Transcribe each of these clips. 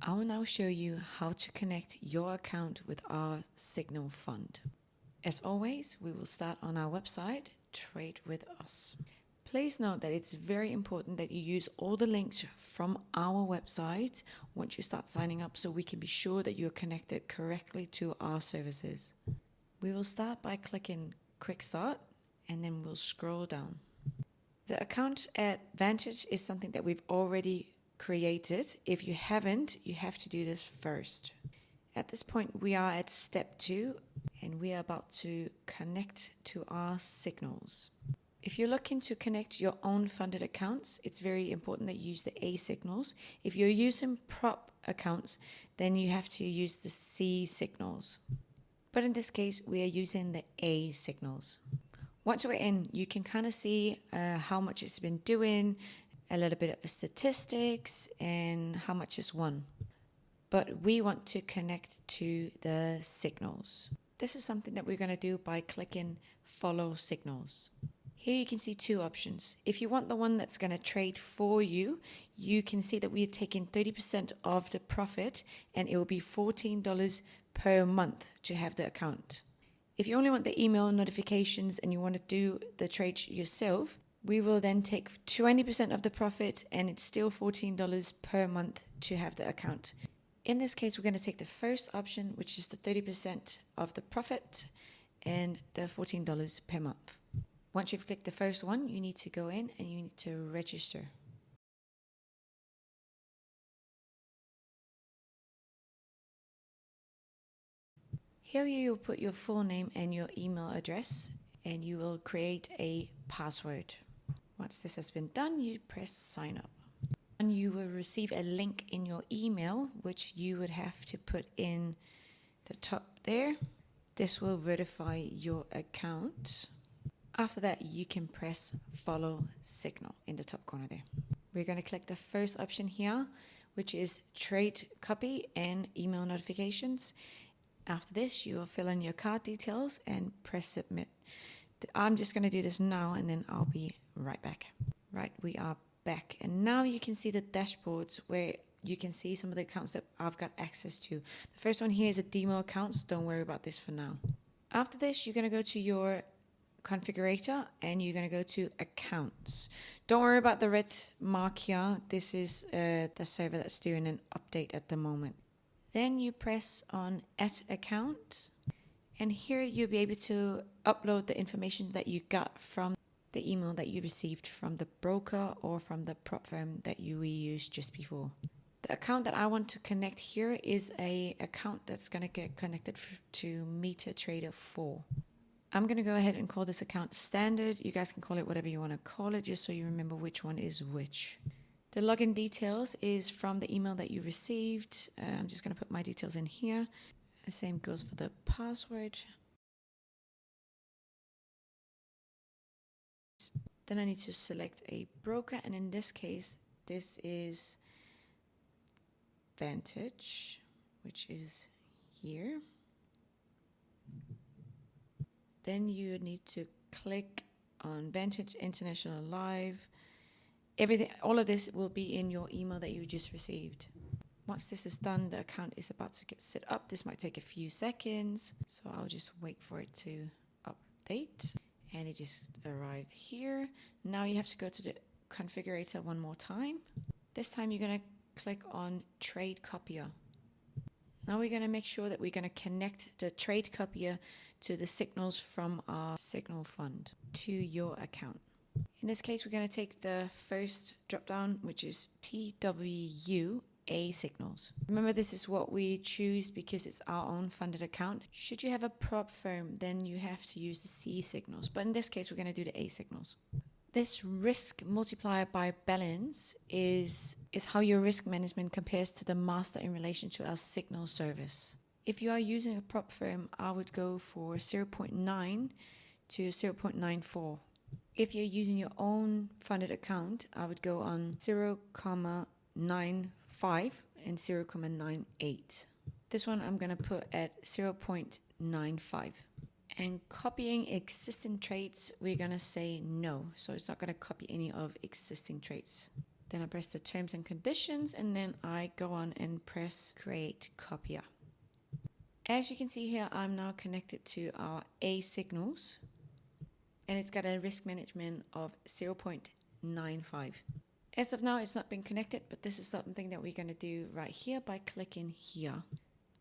I will now show you how to connect your account with our Signal fund. As always, we will start on our website, Trade with Us. Please note that it's very important that you use all the links from our website once you start signing up so we can be sure that you're connected correctly to our services. We will start by clicking Quick Start and then we'll scroll down. The account at Vantage is something that we've already created. If you haven't, you have to do this first. At this point, we are at step 2 and we are about to connect to our signals. If you're looking to connect your own funded accounts, it's very important that you use the A signals. If you're using prop accounts, then you have to use the C signals. But in this case, we are using the A signals. Once we're in, you can kind of see how much it's been doing, a little bit of the statistics, and how much it's won. But we want to connect to the signals. This is something that we're going to do by clicking Follow Signals. Here you can see 2 options. If you want the one that's going to trade for you, you can see that we're taking 30% of the profit and it will be $14 per month to have the account. If you only want the email notifications and you want to do the trade yourself, we will then take 20% of the profit and it's still $14 per month to have the account. In this case, we're going to take the first option, which is the 30% of the profit and the $14 per month. Once you've clicked the first one, you need to go in and you need to register. Here you will put your full name and your email address and you will create a password. Once this has been done, you press sign up. And you will receive a link in your email, which you would have to put in the top there. This will verify your account. After that, you can press follow signal in the top corner there. We're going to click the first option here, which is trade copy and email notifications. After this, you will fill in your card details and press submit. I'm just going to do this now and then I'll be right back. Right, we are back. And now you can see the dashboards where you can see some of the accounts that I've got access to. The first one here is a demo account, so don't worry about this for now. After this, you're going to go to your configurator and you're going to go to accounts. Don't worry about the red mark here. This is the server that's doing an update at the moment. Then you press on add account and here you'll be able to upload the information that you got from the email that you received from the broker or from the prop firm that you used just before. The account that I want to connect here is a account that's going to get connected to MetaTrader 4. I'm going to go ahead and call this account standard. You guys can call it whatever you want to call it, just so you remember which one is which. The login details is from the email that you received. I'm just going to put my details in here. The same goes for the password. Then I need to select a broker, and in this case, this is Vantage, which is here. Then you need to click on Vantage International Live. Everything, all of this will be in your email that you just received. Once this is done, the account is about to get set up. This might take a few seconds, so I'll just wait for it to update. And it just arrived here. Now you have to go to the configurator one more time. This time you're going to click on Trade Copier. Now we're going to make sure that we're going to connect the Trade Copier to the signals from our Signal fund to your account. In this case, we're going to take the first drop down, which is TWA signals. Remember, this is what we choose because it's our own funded account. Should you have a prop firm, then you have to use the C signals. But in this case, we're going to do the A signals. This risk multiplier by balance is how your risk management compares to the master in relation to our signal service. If you are using a prop firm, I would go for 0.9 to 0.94. If you're using your own funded account, I would go on 0.95 and 0.98. This one I'm going to put at 0.95. And copying existing traits, we're going to say no. So it's not going to copy any of existing traits. Then I press the terms and conditions, and then I go on and press create copier. As you can see here, I'm now connected to our A signals, and it's got a risk management of 0.95. As of now, it's not been connected, but this is something that we're going to do right here by clicking here.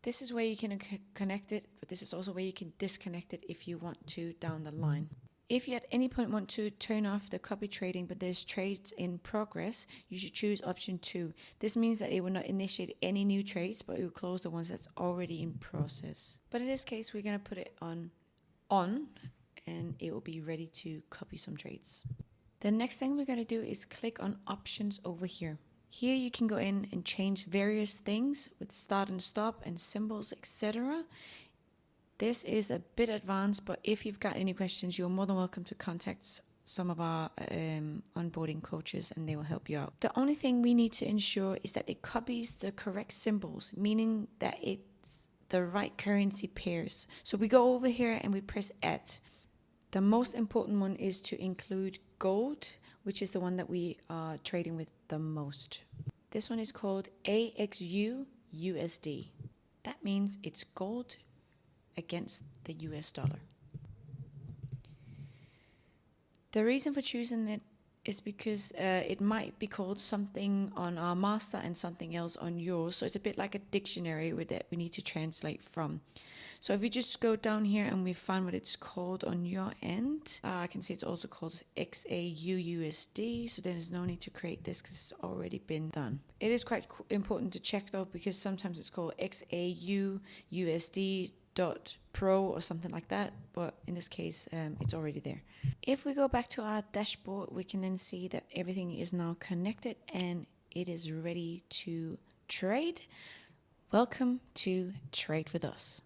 This is where you can connect it, but this is also where you can disconnect it if you want to down the line. If you at any point want to turn off the copy trading, but there's trades in progress, you should choose option 2. This means that it will not initiate any new trades, but it will close the ones that's already in process. But in this case, we're going to put it on, and it will be ready to copy some trades. The next thing we're going to do is click on options over here. Here you can go in and change various things with start and stop and symbols, etc. This is a bit advanced, but if you've got any questions, you're more than welcome to contact some of our onboarding coaches and they will help you out. The only thing we need to ensure is that it copies the correct symbols, meaning that it's the right currency pairs. So we go over here and we press add. The most important one is to include gold, which is the one that we are trading with the most. This one is called AXU USD. That means it's gold against the US dollar. The reason for choosing it is because it might be called something on our master and something else on yours. So it's a bit like a dictionary that we need to translate from. So if you just go down here and we find what it's called on your end, I can see it's also called XAUUSD. So there's no need to create this because it's already been done. It is quite important to check though, because sometimes it's called XAUUSD.pro or something like that, but in this case it's already there. If we go back to our dashboard, we can then see that everything is now connected and it is ready to trade. Welcome to Trade with Us.